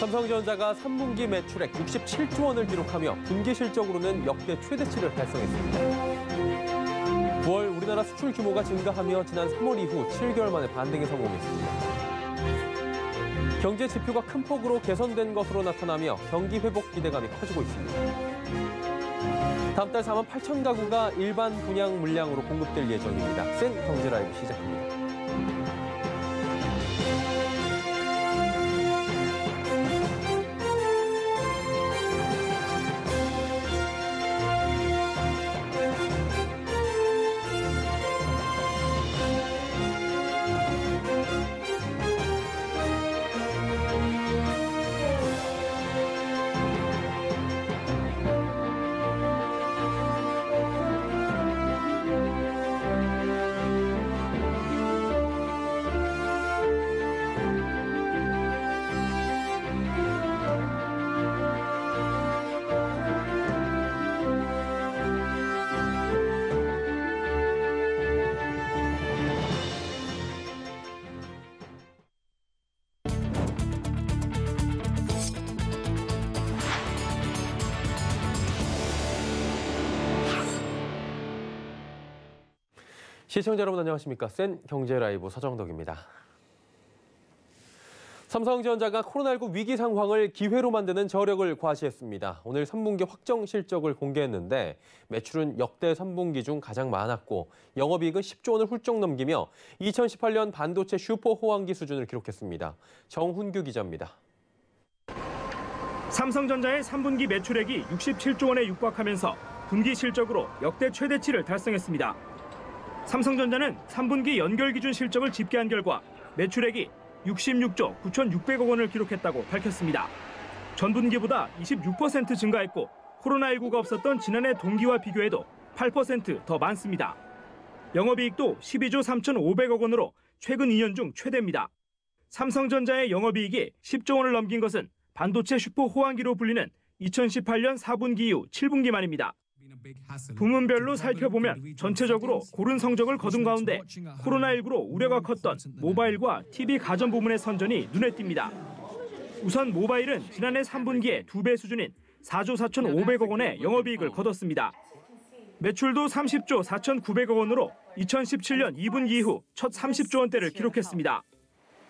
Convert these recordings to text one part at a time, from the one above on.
삼성전자가 3분기 매출액 67조 원을 기록하며 분기 실적으로는 역대 최대치를 달성했습니다. 9월 우리나라 수출 규모가 증가하며 지난 3월 이후 7개월 만에 반등에 성공했습니다. 경제 지표가 큰 폭으로 개선된 것으로 나타나며 경기 회복 기대감이 커지고 있습니다. 다음 달 4만 8천 가구가 일반 분양 물량으로 공급될 예정입니다. 센 경제 라이브 시작합니다. 시청자 여러분 안녕하십니까? 센 경제 라이브 서정덕입니다. 삼성전자가 코로나19 위기 상황을 기회로 만드는 저력을 과시했습니다. 오늘 3분기 확정 실적을 공개했는데 매출은 역대 3분기 중 가장 많았고 영업이익은 10조 원을 훌쩍 넘기며 2018년 반도체 슈퍼 호황기 수준을 기록했습니다. 정훈규 기자입니다. 삼성전자의 3분기 매출액이 67조 원에 육박하면서 분기 실적으로 역대 최대치를 달성했습니다. 삼성전자는 3분기 연결 기준 실적을 집계한 결과 매출액이 66조 9,600억 원을 기록했다고 밝혔습니다. 전분기보다 26% 증가했고 코로나19가 없었던 지난해 동기와 비교해도 8% 더 많습니다. 영업이익도 12조 3,500억 원으로 최근 2년 중 최대입니다. 삼성전자의 영업이익이 10조 원을 넘긴 것은 반도체 슈퍼 호황기로 불리는 2018년 4분기 이후 7분기 만입니다. 부문별로 살펴보면 전체적으로 고른 성적을 거둔 가운데 코로나19로 우려가 컸던 모바일과 TV 가전 부문의 선전이 눈에 띕니다. 우선 모바일은 지난해 3분기에 2배 수준인 4조 4,500억 원의 영업이익을 거뒀습니다. 매출도 30조 4,900억 원으로 2017년 2분기 이후 첫 30조 원대를 기록했습니다.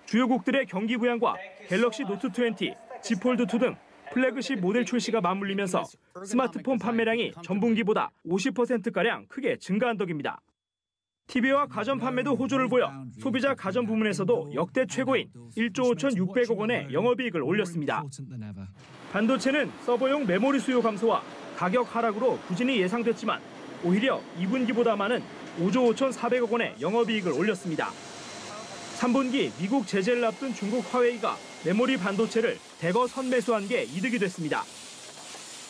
주요국들의 경기 부양과 갤럭시 노트 20, Z 폴드2 등 플래그십 모델 출시가 맞물리면서 스마트폰 판매량이 전분기보다 50%가량 크게 증가한 덕입니다. TV와 가전 판매도 호조를 보여 소비자 가전 부문에서도 역대 최고인 1조 5,600억 원의 영업이익을 올렸습니다. 반도체는 서버용 메모리 수요 감소와 가격 하락으로 부진이 예상됐지만 오히려 2분기보다 많은 5조 5,400억 원의 영업이익을 올렸습니다. 3분기 미국 제재를 앞둔 중국 화웨이가 메모리 반도체를 대거 선매수한 게 이득이 됐습니다.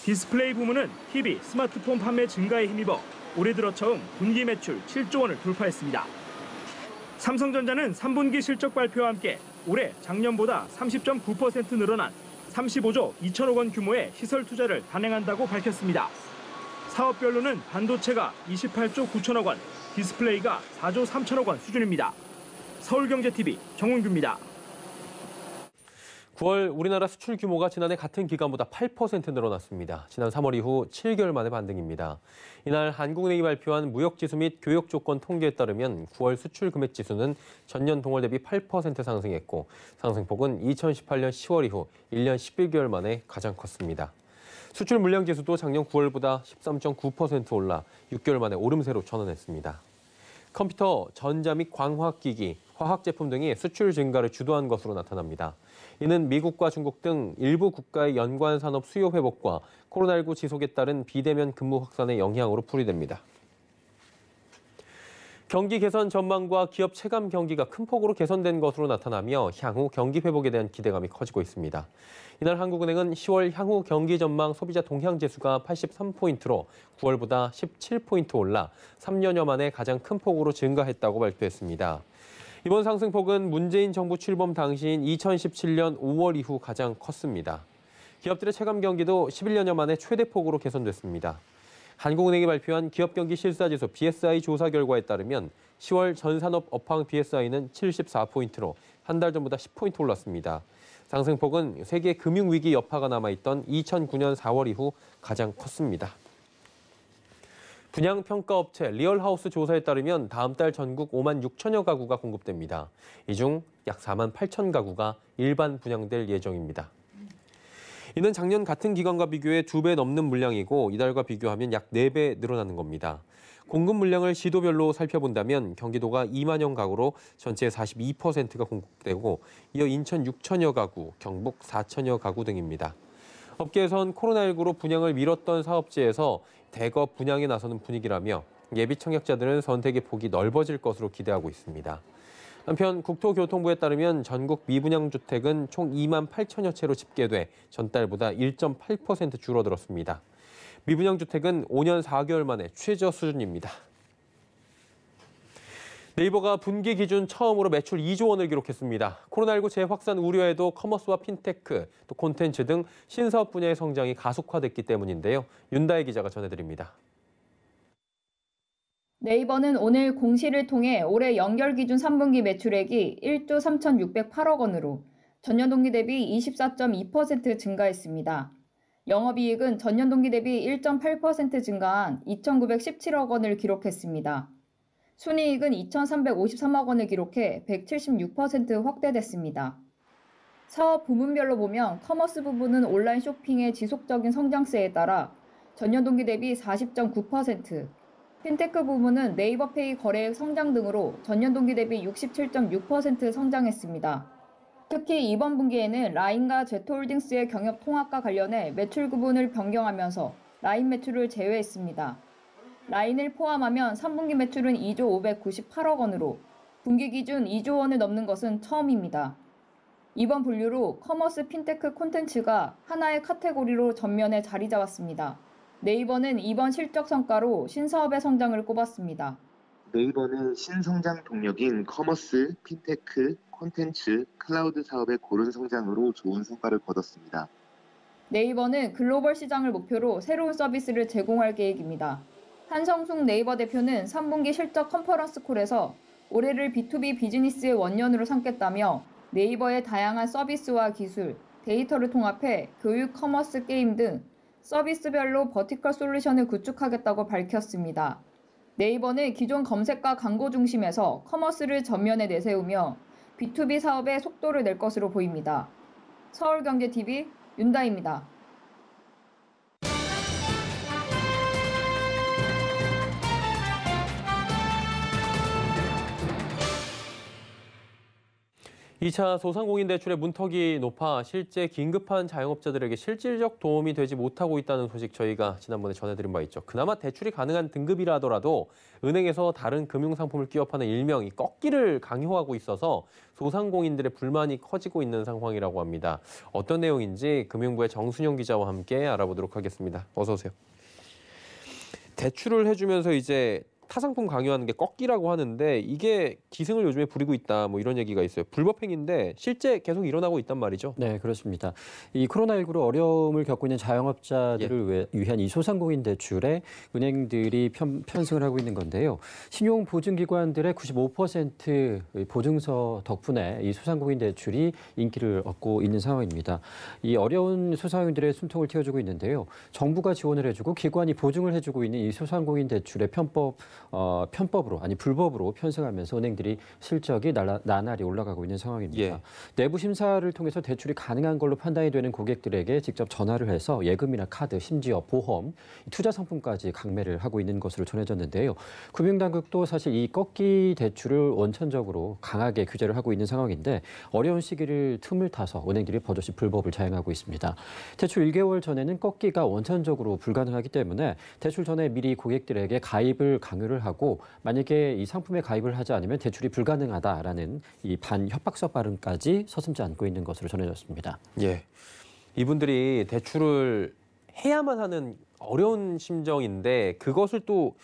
디스플레이 부문은 TV, 스마트폰 판매 증가에 힘입어 올해 들어 처음 분기 매출 7조 원을 돌파했습니다. 삼성전자는 3분기 실적 발표와 함께 올해 작년보다 30.9% 늘어난 35조 2천억 원 규모의 시설 투자를 단행한다고 밝혔습니다. 사업별로는 반도체가 28조 9천억 원, 디스플레이가 4조 3천억 원 수준입니다. 서울경제TV 정훈규입니다. 9월 우리나라 수출 규모가 지난해 같은 기간보다 8% 늘어났습니다. 지난 3월 이후 7개월 만의 반등입니다. 이날 한국은행이 발표한 무역지수 및 교역조건 통계에 따르면 9월 수출 금액 지수는 전년 동월 대비 8% 상승했고 상승폭은 2018년 10월 이후 1년 11개월 만에 가장 컸습니다. 수출 물량 지수도 작년 9월보다 13.9% 올라 6개월 만에 오름세로 전환했습니다. 컴퓨터, 전자 및 광학기기, 화학제품 등이 수출 증가를 주도한 것으로 나타납니다. 이는 미국과 중국 등 일부 국가의 연관 산업 수요 회복과 코로나19 지속에 따른 비대면 근무 확산의 영향으로 풀이됩니다. 경기 개선 전망과 기업 체감 경기가 큰 폭으로 개선된 것으로 나타나며 향후 경기 회복에 대한 기대감이 커지고 있습니다. 이날 한국은행은 10월 향후 경기 전망 소비자 동향 지수가 83포인트로 9월보다 17포인트 올라 3년여 만에 가장 큰 폭으로 증가했다고 발표했습니다. 이번 상승폭은 문재인 정부 출범 당시인 2017년 5월 이후 가장 컸습니다. 기업들의 체감 경기도 11년여 만에 최대폭으로 개선됐습니다. 한국은행이 발표한 기업경기 실사지수 BSI 조사 결과에 따르면 10월 전산업 업황 BSI는 74포인트로 한 달 전보다 10포인트 올랐습니다. 상승폭은 세계 금융위기 여파가 남아있던 2009년 4월 이후 가장 컸습니다. 분양평가업체 리얼하우스 조사에 따르면 다음 달 전국 5만 6천여 가구가 공급됩니다. 이 중 약 4만 8천 가구가 일반 분양될 예정입니다. 이는 작년 같은 기간과 비교해 2배 넘는 물량이고 이달과 비교하면 약 4배 늘어나는 겁니다. 공급 물량을 시도별로 살펴본다면 경기도가 2만여 가구로 전체의 42%가 공급되고 이어 인천 6천여 가구, 경북 4천여 가구 등입니다. 업계에선 코로나19로 분양을 미뤘던 사업지에서 대거 분양에 나서는 분위기라며 예비 청약자들은 선택의 폭이 넓어질 것으로 기대하고 있습니다. 한편 국토교통부에 따르면 전국 미분양 주택은 총 2만 8천여 채로 집계돼 전달보다 1.8% 줄어들었습니다. 미분양 주택은 5년 4개월 만에 최저 수준입니다. 네이버가 분기 기준 처음으로 매출 2조 원을 기록했습니다. 코로나19 재확산 우려에도 커머스와 핀테크, 또 콘텐츠 등 신사업 분야의 성장이 가속화됐기 때문인데요. 윤다혜 기자가 전해드립니다. 네이버는 오늘 공시를 통해 올해 연결 기준 3분기 매출액이 1조 3,608억 원으로 전년 동기 대비 24.2% 증가했습니다. 영업이익은 전년 동기 대비 1.8% 증가한 2,917억 원을 기록했습니다. 순이익은 2,353억 원을 기록해 176% 확대됐습니다. 사업 부문별로 보면 커머스 부분은 온라인 쇼핑의 지속적인 성장세에 따라 전년 동기 대비 40.9%, 핀테크 부문은 네이버페이 거래액 성장 등으로 전년 동기 대비 67.6% 성장했습니다. 특히 이번 분기에는 라인과 제토홀딩스의 경협 통합과 관련해 매출 구분을 변경하면서 라인 매출을 제외했습니다. 라인을 포함하면 3분기 매출은 2조 598억 원으로 분기 기준 2조 원을 넘는 것은 처음입니다. 이번 분류로 커머스, 핀테크, 콘텐츠가 하나의 카테고리로 전면에 자리 잡았습니다. 네이버는 이번 실적 성과로 신사업의 성장을 꼽았습니다. 네이버는 신성장 동력인 커머스, 핀테크, 콘텐츠, 클라우드 사업의 고른 성장으로 좋은 성과를 거뒀습니다. 네이버는 글로벌 시장을 목표로 새로운 서비스를 제공할 계획입니다. 한성숙 네이버 대표는 3분기 실적 컨퍼런스 콜에서 올해를 B2B 비즈니스의 원년으로 삼겠다며 네이버의 다양한 서비스와 기술, 데이터를 통합해 교육, 커머스, 게임 등 서비스별로 버티컬 솔루션을 구축하겠다고 밝혔습니다. 네이버는 기존 검색과 광고 중심에서 커머스를 전면에 내세우며 B2B 사업에 속도를 낼 것으로 보입니다. 서울경제TV 윤다희입니다. 이 차 소상공인 대출의 문턱이 높아 실제 긴급한 자영업자들에게 실질적 도움이 되지 못하고 있다는 소식 저희가 지난번에 전해드린 바 있죠. 그나마 대출이 가능한 등급이라 하더라도 은행에서 다른 금융상품을 끼업하는 일명 꺾기를 강요하고 있어서 소상공인들의 불만이 커지고 있는 상황이라고 합니다. 어떤 내용인지 금융부의 정순영 기자와 함께 알아보도록 하겠습니다. 어서 오세요. 대출을 해주면서 이제 타상품 강요하는 게 꺾기라고 하는데 이게 기승을 요즘에 부리고 있다 뭐 이런 얘기가 있어요. 불법행위인데 실제 계속 일어나고 있단 말이죠. 네, 그렇습니다. 이 코로나19로 어려움을 겪고 있는 자영업자들을 위한 이 소상공인 대출에 은행들이 편승을 하고 있는 건데요. 신용보증기관들의 95% 보증서 덕분에 이 소상공인 대출이 인기를 얻고 있는 상황입니다. 이 어려운 소상공인들의 숨통을 틔워주고 있는데요. 정부가 지원을 해주고 기관이 보증을 해주고 있는 이 소상공인 대출의 편법으로 아니 불법으로 편승하면서 은행들이 실적이 나날이 올라가고 있는 상황입니다. 예. 내부 심사를 통해서 대출이 가능한 걸로 판단이 되는 고객들에게 직접 전화를 해서 예금이나 카드, 심지어 보험, 투자 상품까지 강매를 하고 있는 것으로 전해졌는데요. 금융당국도 사실 이 꺾기 대출을 원천적으로 강하게 규제를 하고 있는 상황인데 어려운 시기를 틈을 타서 은행들이 버젓이 불법을 자행하고 있습니다. 대출 1개월 전에는 꺾기가 원천적으로 불가능하기 때문에 대출 전에 미리 고객들에게 가입을 강요를 하고 만약에 이 상품에 가입을 하지 않으면 대출이 불가능하다라는 이 반협박성 발언까지 서슴지 않고 있는 것으로 전해졌습니다. 예, 이분들이 대출을 해야만 하는 어려운 심정인데 그것을 또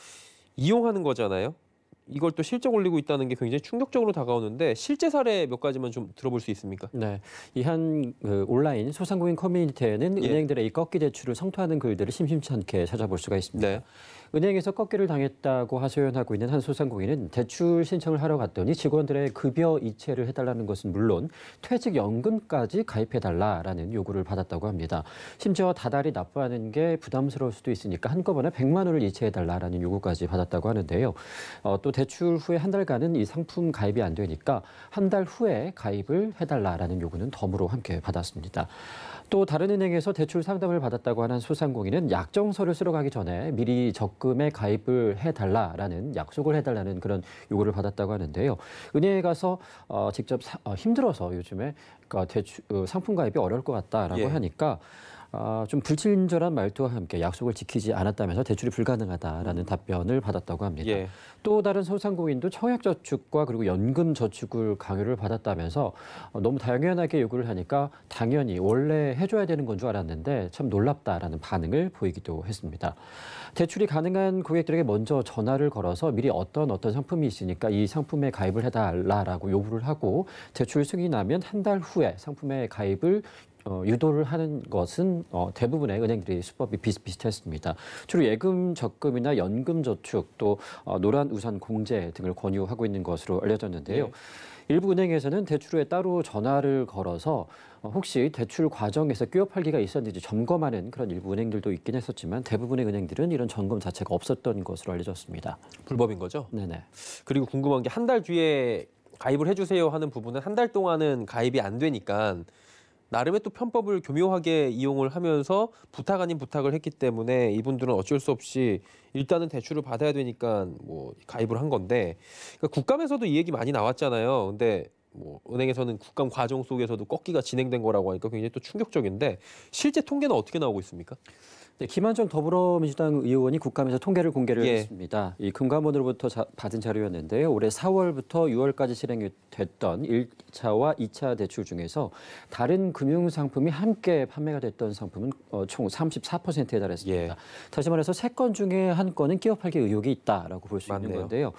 이용하는 거잖아요. 이걸 또 실적 올리고 있다는 게 굉장히 충격적으로 다가오는데 실제 사례 몇 가지만 좀 들어볼 수 있습니까? 네, 이 한 온라인 소상공인 커뮤니티에는 예. 은행들의 이 꺾기 대출을 성토하는 글들을 심심치 않게 찾아볼 수가 있습니다. 네. 은행에서 꺾기를 당했다고 하소연하고 있는 한 소상공인은 대출 신청을 하러 갔더니 직원들의 급여 이체를 해달라는 것은 물론 퇴직연금까지 가입해달라라는 요구를 받았다고 합니다. 심지어 다달이 납부하는 게 부담스러울 수도 있으니까 한꺼번에 100만 원을 이체해달라라는 요구까지 받았다고 하는데요. 또 대출 후에 한 달간은 이 상품 가입이 안 되니까 한 달 후에 가입을 해달라라는 요구는 덤으로 함께 받았습니다. 또 다른 은행에서 대출 상담을 받았다고 하는 소상공인은 약정서를 쓰러 가기 전에 미리 적금에 가입을 해달라라는 약속을 해달라는 그런 요구를 받았다고 하는데요. 은행에 가서 직접 힘들어서 요즘에 그러니까 상품 가입이 어려울 것 같다라고 예. 하니까 좀 불친절한 말투와 함께 약속을 지키지 않았다면서 대출이 불가능하다라는 답변을 받았다고 합니다. 예. 또 다른 소상공인도 청약저축과 그리고 연금저축을 강요를 받았다면서 너무 당연하게 요구를 하니까 당연히 원래 해줘야 되는 건 줄 알았는데 참 놀랍다라는 반응을 보이기도 했습니다. 대출이 가능한 고객들에게 먼저 전화를 걸어서 미리 어떤 상품이 있으니까 이 상품에 가입을 해달라라고 요구를 하고 대출 승인이 나면 한 달 후에 상품에 가입을 유도를 하는 것은 대부분의 은행들이 수법이 비슷비슷했습니다. 주로 예금 적금이나 연금 저축 또 노란 우산 공제 등을 권유하고 있는 것으로 알려졌는데요. 네. 일부 은행에서는 대출 후에 따로 전화를 걸어서 혹시 대출 과정에서 끼워 팔기가 있었는지 점검하는 그런 일부 은행들도 있긴 했었지만 대부분의 은행들은 이런 점검 자체가 없었던 것으로 알려졌습니다. 불법인 거죠? 네네. 그리고 궁금한 게 한 달 뒤에 가입을 해주세요 하는 부분은 한 달 동안은 가입이 안 되니까 나름의 또 편법을 교묘하게 이용을 하면서 부탁 아닌 부탁을 했기 때문에 이분들은 어쩔 수 없이 일단은 대출을 받아야 되니까 뭐 가입을 한 건데 그러니까 국감에서도 이 얘기 많이 나왔잖아요. 근데 뭐 은행에서는 국감 과정 속에서도 꺾기가 진행된 거라고 하니까 굉장히 또 충격적인데 실제 통계는 어떻게 나오고 있습니까? 네, 김한정 더불어민주당 의원이 국감에서 통계를 공개를 예. 했습니다. 이 금감원으로부터 받은 자료였는데요. 올해 4월부터 6월까지 실행이 됐던 1차와 2차 대출 중에서 다른 금융상품이 함께 판매가 됐던 상품은 총 34%에 달했습니다. 예. 다시 말해서 3건 중에 한 건은 끼워 팔기 의혹이 있다라고 볼 수 있는 맞네요. 건데요.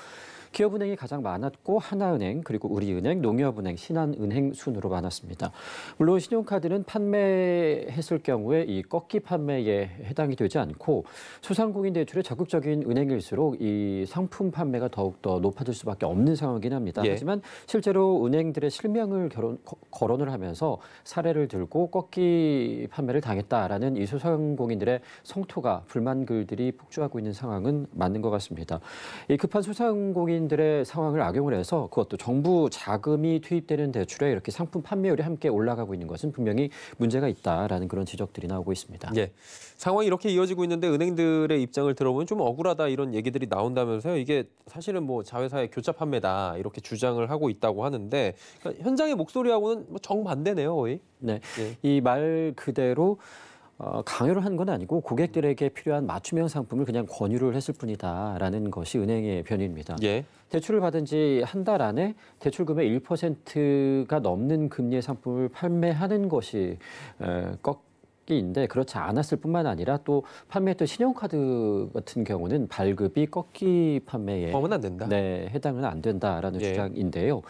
기업은행이 가장 많았고 하나은행 그리고 우리은행, 농협은행, 신한은행 순으로 많았습니다. 물론 신용카드는 판매했을 경우에 이 꺾기 판매에 해당이 되지 않고 소상공인 대출에 적극적인 은행일수록 이 상품 판매가 더욱더 높아질 수밖에 없는 상황이긴 합니다. 예. 하지만 실제로 은행들의 실명을 거론을 하면서 사례를 들고 꺾기 판매를 당했다라는 이 소상공인들의 성토가 불만 글들이 폭주하고 있는 상황은 맞는 것 같습니다. 이 급한 소상공인 들의 상황을 악용을 해서 그것도 정부 자금이 투입되는 대출에 이렇게 상품 판매율이 함께 올라가고 있는 것은 분명히 문제가 있다라는 그런 지적들이 나오고 있습니다. 예. 상황이 이렇게 이어지고 있는데 은행들의 입장을 들어보면 좀 억울하다 이런 얘기들이 나온다면서요. 이게 사실은 뭐 자회사의 교차 판매다 이렇게 주장을 하고 있다고 하는데 그러니까 현장의 목소리하고는 뭐 정반대네요, 거의. 네, 예. 이 말 그대로 강요를 한 건 아니고 고객들에게 필요한 맞춤형 상품을 그냥 권유를 했을 뿐이다라는 것이 은행의 변입니다. 예. 대출을 받은 지 한 달 안에 대출금의 1%가 넘는 금리의 상품을 판매하는 것이 꺾기인데 그렇지 않았을 뿐만 아니라 또 판매했던 신용카드 같은 경우는 발급이 꺾기 판매에 하면 안 된다. 네, 해당은 안 된다라는 예. 주장인데요.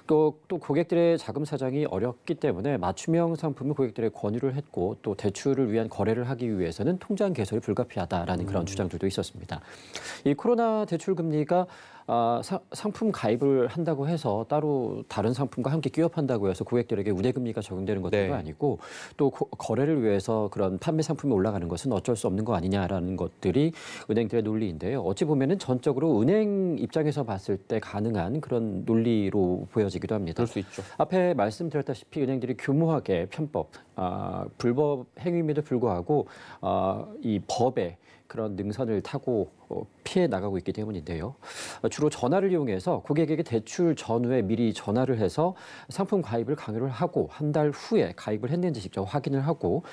또 고객들의 자금 사정이 어렵기 때문에 맞춤형 상품을 고객들의 권유를 했고 또 대출을 위한 거래를 하기 위해서는 통장 개설이 불가피하다라는 그런 주장들도 있었습니다. 이 코로나 대출 금리가 상품 가입을 한다고 해서 따로 다른 상품과 함께 끼워 판다고 해서 고객들에게 우대금리가 적용되는 것도 네. 아니고 또 거래를 위해서 그런 판매 상품이 올라가는 것은 어쩔 수 없는 거 아니냐라는 것들이 은행들의 논리인데요. 어찌 보면은 전적으로 은행 입장에서 봤을 때 가능한 그런 논리로 보여지기도 합니다. 그럴 수 있죠. 앞에 말씀드렸다시피 은행들이 교모하게 편법, 불법 행위임에도 불구하고 이 법에 그런 능선을 타고 피해 나가고 있기 때문인데요. 주로 전화를 이용해서 고객에게 대출 전후에 미리 전화를 해서 상품 가입을 강요를 하고 한 달 후에 가입을 했는지 직접 확인을 하고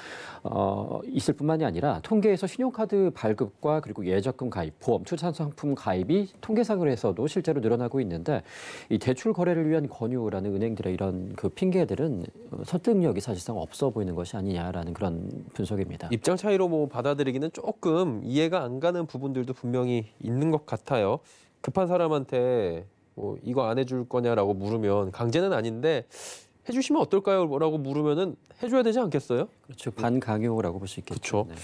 있을 뿐만이 아니라 통계에서 신용카드 발급과 그리고 예적금 가입, 보험, 투자상품 가입이 통계상으로서도 실제로 늘어나고 있는데 이 대출 거래를 위한 권유라는 은행들의 이런 그 핑계들은 설득력이 사실상 없어 보이는 것이 아니냐라는 그런 분석입니다. 입장 차이로 뭐 받아들이기는 조금 이해가 안 가는 부분들도 분명히 있는 것 같아요. 급한 사람한테 뭐 이거 안 해줄 거냐라고 물으면 강제는 아닌데 해주시면 어떨까요? 라고 물으면은 해줘야 되지 않겠어요? 그렇죠. 반강요라고 볼 수 있겠죠. 그렇죠.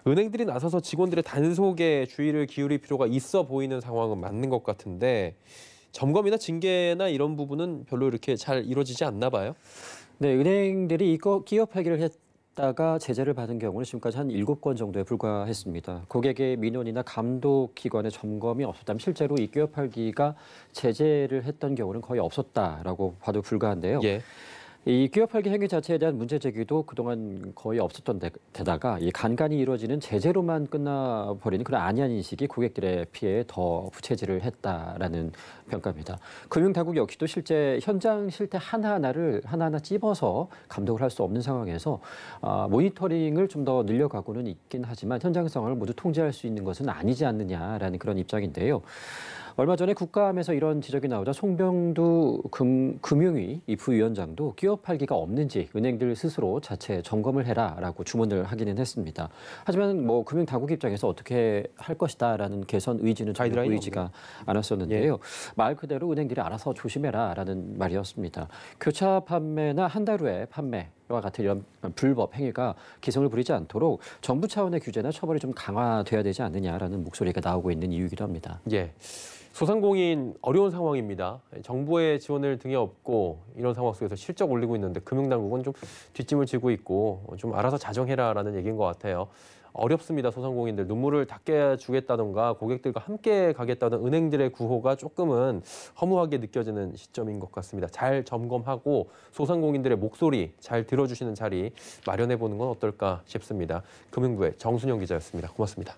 은행들이 나서서 직원들의 단속에 주의를 기울일 필요가 있어 보이는 상황은 맞는 것 같은데 점검이나 징계나 이런 부분은 별로 이렇게 잘 이루어지지 않나 봐요. 네, 은행들이 이거 끼어 팔기를 했다가 제재를 받은 경우는 지금까지 한 7건 정도에 불과했습니다. 고객의 민원이나 감독 기관의 점검이 없었다면 실제로 이 끼어 팔기가 제재를 했던 경우는 거의 없었다라고 봐도 불가한데요. 예. 이 끼어 팔기 행위 자체에 대한 문제 제기도 그동안 거의 없었던 데다가 이 간간히 이루어지는 제재로만 끝나버리는 그런 안이한 인식이 고객들의 피해에 더 부채질을 했다라는 평가입니다. 금융당국 역시도 실제 현장 실태 하나하나 찝어서 감독을 할 수 없는 상황에서 모니터링을 좀 더 늘려가고는 있긴 하지만 현장 상황을 모두 통제할 수 있는 것은 아니지 않느냐라는 그런 입장인데요. 얼마 전에 국감에서 이런 지적이 나오자 송병두 금융위 이 부위원장도 끼어 팔기가 없는지 은행들 스스로 자체 점검을 해라라고 주문을 하기는 했습니다. 하지만 뭐 금융당국 입장에서 어떻게 할 것이다라는 개선 의지는 전혀 보이지가 않았었는데요. 예. 말 그대로 은행들이 알아서 조심해라라는 말이었습니다. 교차 판매나 한 달 후에 판매와 같은 이런 불법 행위가 기승을 부리지 않도록 정부 차원의 규제나 처벌이 좀 강화돼야 되지 않느냐라는 목소리가 나오고 있는 이유이기도 합니다. 예. 소상공인 어려운 상황입니다. 정부의 지원을 등에 업고 이런 상황 속에서 실적 올리고 있는데 금융당국은 좀 뒷짐을 지고 있고 좀 알아서 자정해라라는 얘기인 것 같아요. 어렵습니다. 소상공인들. 눈물을 닦게 주겠다던가 고객들과 함께 가겠다던 은행들의 구호가 조금은 허무하게 느껴지는 시점인 것 같습니다. 잘 점검하고 소상공인들의 목소리 잘 들어주시는 자리 마련해보는 건 어떨까 싶습니다. 금융부의 정순영 기자였습니다. 고맙습니다.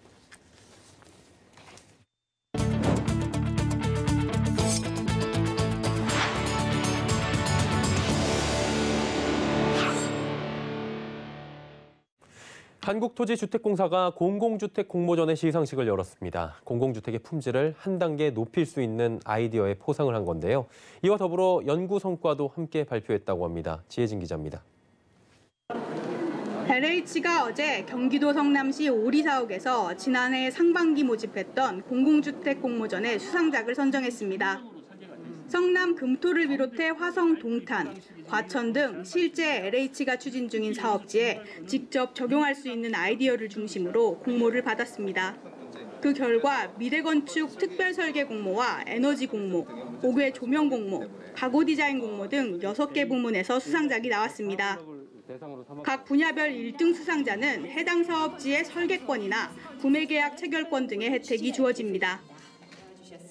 한국토지주택공사가 공공주택 공모전의 시상식을 열었습니다. 공공주택의 품질을 한 단계 높일 수 있는 아이디어에 포상을 한 건데요. 이와 더불어 연구 성과도 함께 발표했다고 합니다. 지혜진 기자입니다. LH가 어제 경기도 성남시 오리사옥에서 지난해 상반기 모집했던 공공주택 공모전의 수상작을 선정했습니다. 성남 금토를 비롯해 화성 동탄, 과천 등 실제 LH가 추진 중인 사업지에 직접 적용할 수 있는 아이디어를 중심으로 공모를 받았습니다. 그 결과 미래건축 특별설계 공모와 에너지 공모, 5개 조명 공모, 가구 디자인 공모 등 6개 부문에서 수상작이 나왔습니다. 각 분야별 1등 수상자는 해당 사업지의 설계권이나 구매계약 체결권 등의 혜택이 주어집니다.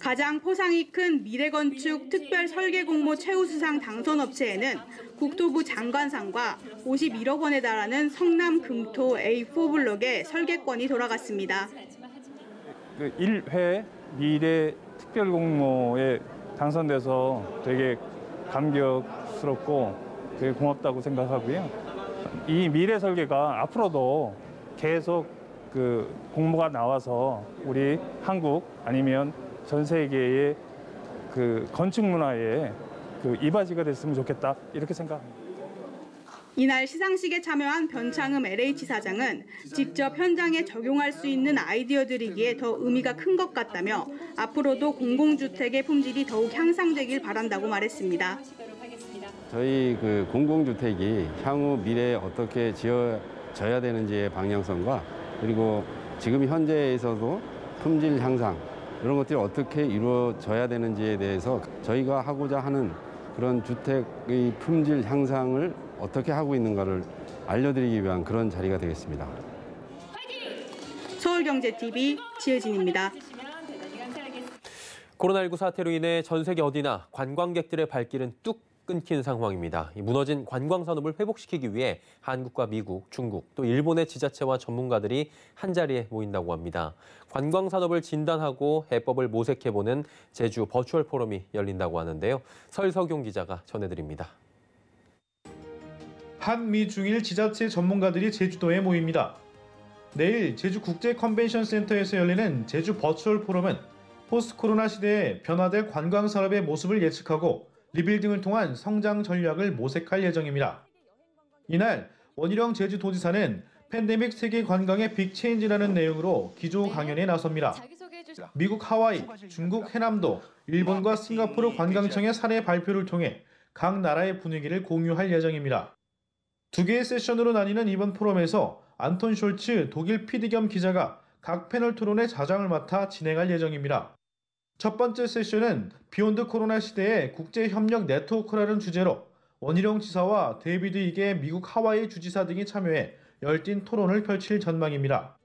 가장 포상이 큰 미래건축 특별설계공모 최우수상 당선업체에는 국토부 장관상과 51억 원에 달하는 성남 금토 A4블록의 설계권이 돌아갔습니다. 1회 미래특별공모에 당선돼서 되게 감격스럽고 되게 고맙다고 생각하고요. 이 미래설계가 앞으로도 계속 공모가 나와서 우리 한국 아니면 전 세계의 건축 문화에 이바지가 됐으면 좋겠다 이렇게 생각합니다. 이날 시상식에 참여한 변창흠 LH 사장은 직접 현장에 적용할 수 있는 아이디어들이기에 더 의미가 큰 것 같다며 앞으로도 공공주택의 품질이 더욱 향상되길 바란다고 말했습니다. 저희 공공주택이 향후 미래에 어떻게 지어져야 되는지의 방향성과 그리고 지금 현재에서도 품질 향상 이런 것들이 어떻게 이루어져야 되는지에 대해서 저희가 하고자 하는 그런 주택의 품질 향상을 어떻게 하고 있는가를 알려드리기 위한 그런 자리가 되겠습니다. 서울경제TV 지혜진입니다. 코로나19 사태로 인해 전 세계 어디나 관광객들의 발길은 뚝 끊긴 상황입니다. 무너진 관광 산업을 회복시키기 위해 한국과 미국, 중국, 또 일본의 지자체와 전문가들이 한자리에 모인다고 합니다. 관광 산업을 진단하고 해법을 모색해보는 제주 버추얼 포럼이 열린다고 하는데요. 설석용 기자가 전해드립니다. 한미 중일 지자체 전문가들이 제주도에 모입니다. 내일 제주 국제 컨벤션 센터에서 열리는 제주 버추얼 포럼은 포스트 코로나 시대에 변화될 관광 산업의 모습을 예측하고 리빌딩을 통한 성장 전략을 모색할 예정입니다. 이날 원희룡 제주도지사는 팬데믹 세계 관광의 빅체인지라는 내용으로 기조 강연에 나섭니다. 미국 하와이, 중국 해남도, 일본과 싱가포르 관광청의 사례 발표를 통해 각 나라의 분위기를 공유할 예정입니다. 두 개의 세션으로 나뉘는 이번 포럼에서 안톤 숄츠 독일 PD 겸 기자가 각 패널 토론의 자장을 맡아 진행할 예정입니다. 첫 번째 세션은 비욘드 코로나 시대의 국제협력 네트워크라는 주제로 원희룡 지사와 데이비드 이게 미국 하와이 주지사 등이 참여해 열띤 토론을 펼칠 전망입니다.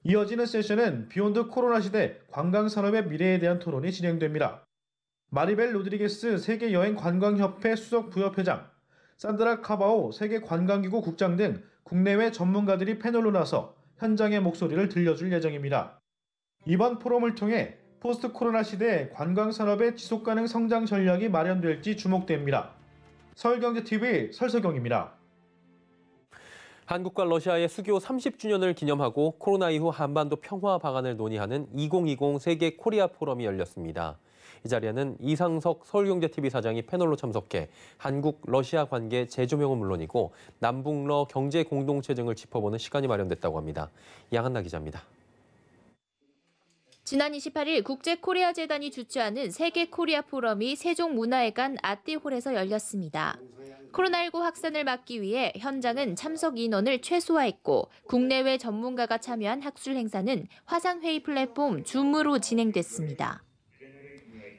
이어지는 세션은 비욘드 코로나 시대 관광산업의 미래에 대한 토론이 진행됩니다. 마리벨 로드리게스 세계여행관광협회 수석 부협회장, 산드라 카바오 세계관광기구 국장 등 국내외 전문가들이 패널로 나서 현장의 목소리를 들려줄 예정입니다. 이번 포럼을 통해 포스트 코로나 시대 관광산업의 지속가능 성장 전략이 마련될지 주목됩니다. 서울경제TV 설석영입니다. 한국과 러시아의 수교 30주년을 기념하고 코로나 이후 한반도 평화 방안을 논의하는 2020 세계 코리아 포럼이 열렸습니다. 이 자리에는 이상석 서울경제TV 사장이 패널로 참석해 한국-러시아 관계 재조명은 물론이고 남북러 경제 공동체 등을 짚어보는 시간이 마련됐다고 합니다. 양한나 기자입니다. 지난 28일 국제코리아재단이 주최하는 세계 코리아 포럼이 세종문화회관 아띠홀에서 열렸습니다. 코로나19 확산을 막기 위해 현장은 참석 인원을 최소화했고 국내외 전문가가 참여한 학술 행사는 화상회의 플랫폼 줌으로 진행됐습니다.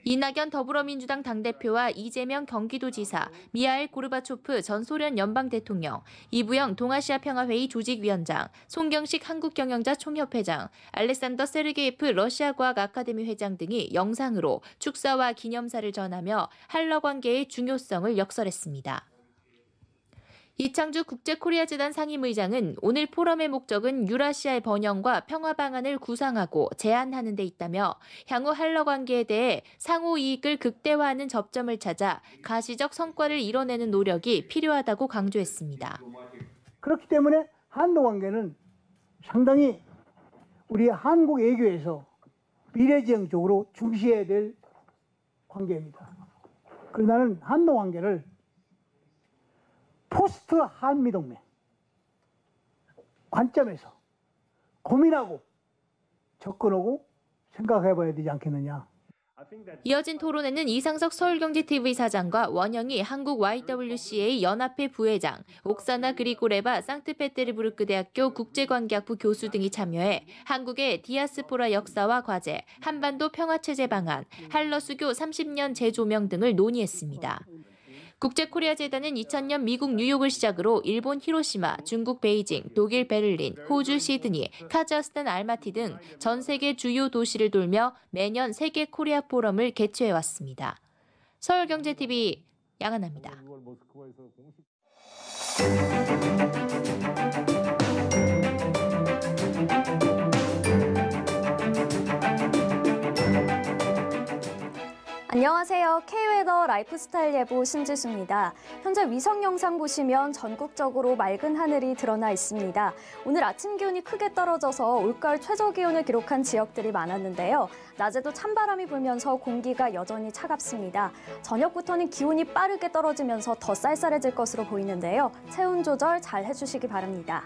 이낙연 더불어민주당 당대표와 이재명 경기도지사, 미하일 고르바초프 전 소련 연방 대통령, 이부영 동아시아 평화회의 조직위원장, 송경식 한국경영자 총협회장, 알렉산더 세르게이프 러시아과학 아카데미 회장 등이 영상으로 축사와 기념사를 전하며 한러 관계의 중요성을 역설했습니다. 이창주 국제코리아재단 상임의장은 오늘 포럼의 목적은 유라시아의 번영과 평화 방안을 구상하고 제안하는 데 있다며 향후 한러 관계에 대해 상호 이익을 극대화하는 접점을 찾아 가시적 성과를 이뤄내는 노력이 필요하다고 강조했습니다. 그렇기 때문에 한러 관계는 상당히 우리 한국 외교에서 미래지향적으로 중시해야 될 관계입니다. 그래서 나는 한러 관계를 포스트 한미동맹 관점에서 고민하고 접근하고 생각해봐야 되지 않겠느냐. 이어진 토론에는 이상석 서울경제TV 사장과 원영희 한국 YWCA 연합회 부회장, 옥사나 그리고레바 상트페테르부르크 대학교 국제관계학부 교수 등이 참여해 한국의 디아스포라 역사와 과제, 한반도 평화체제 방안, 한러 수교 30년 재조명 등을 논의했습니다. 국제코리아재단은 2000년 미국 뉴욕을 시작으로 일본 히로시마, 중국 베이징, 독일 베를린, 호주 시드니, 카자흐스탄 알마티 등 전 세계 주요 도시를 돌며 매년 세계 코리아 포럼을 개최해왔습니다. 서울경제TV 양한나입니다. 안녕하세요. K웨더 라이프스타일 예보 신지수입니다. 현재 위성 영상 보시면 전국적으로 맑은 하늘이 드러나 있습니다. 오늘 아침 기온이 크게 떨어져서 올가을 최저 기온을 기록한 지역들이 많았는데요. 낮에도 찬바람이 불면서 공기가 여전히 차갑습니다. 저녁부터는 기온이 빠르게 떨어지면서 더 쌀쌀해질 것으로 보이는데요. 체온 조절 잘 해주시기 바랍니다.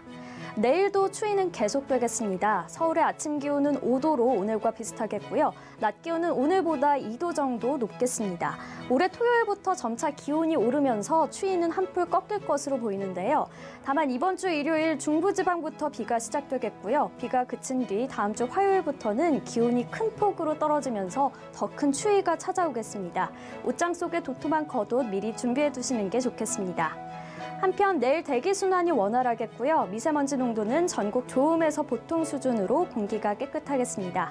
내일도 추위는 계속되겠습니다. 서울의 아침 기온은 5도로 오늘과 비슷하겠고요. 낮 기온은 오늘보다 2도 정도 높겠습니다. 올해 토요일부터 점차 기온이 오르면서 추위는 한풀 꺾일 것으로 보이는데요. 다만 이번 주 일요일 중부지방부터 비가 시작되겠고요. 비가 그친 뒤 다음 주 화요일부터는 기온이 큰 폭으로 떨어지면서 더 큰 추위가 찾아오겠습니다. 옷장 속에 도톰한 겉옷 미리 준비해 두시는 게 좋겠습니다. 한편 내일 대기순환이 원활하겠고요. 미세먼지 농도는 전국 좋음에서 보통 수준으로 공기가 깨끗하겠습니다.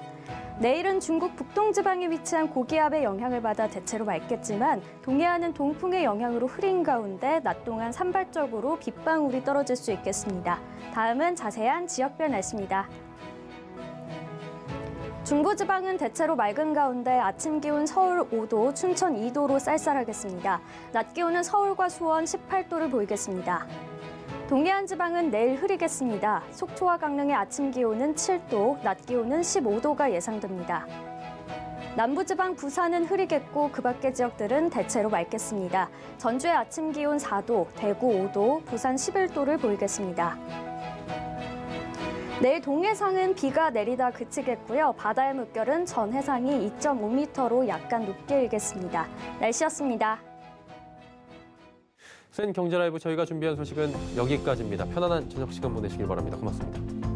내일은 중국 북동지방에 위치한 고기압의 영향을 받아 대체로 맑겠지만 동해안은 동풍의 영향으로 흐린 가운데 낮 동안 산발적으로 빗방울이 떨어질 수 있겠습니다. 다음은 자세한 지역별 날씨입니다. 중부지방은 대체로 맑은 가운데 아침 기온 서울 5도, 춘천 2도로 쌀쌀하겠습니다. 낮 기온은 서울과 수원 18도를 보이겠습니다. 동해안 지방은 내일 흐리겠습니다. 속초와 강릉의 아침 기온은 7도, 낮 기온은 15도가 예상됩니다. 남부지방 부산은 흐리겠고 그 밖의 지역들은 대체로 맑겠습니다. 전주의 아침 기온 4도, 대구 5도, 부산 11도를 보이겠습니다. 내일 동해상은 비가 내리다 그치겠고요. 바다의 물결은 전 해상이 2.5m로 약간 높게 일겠습니다. 날씨였습니다. 센 경제 라이브 저희가 준비한 소식은 여기까지입니다. 편안한 저녁 시간 보내시길 바랍니다. 고맙습니다.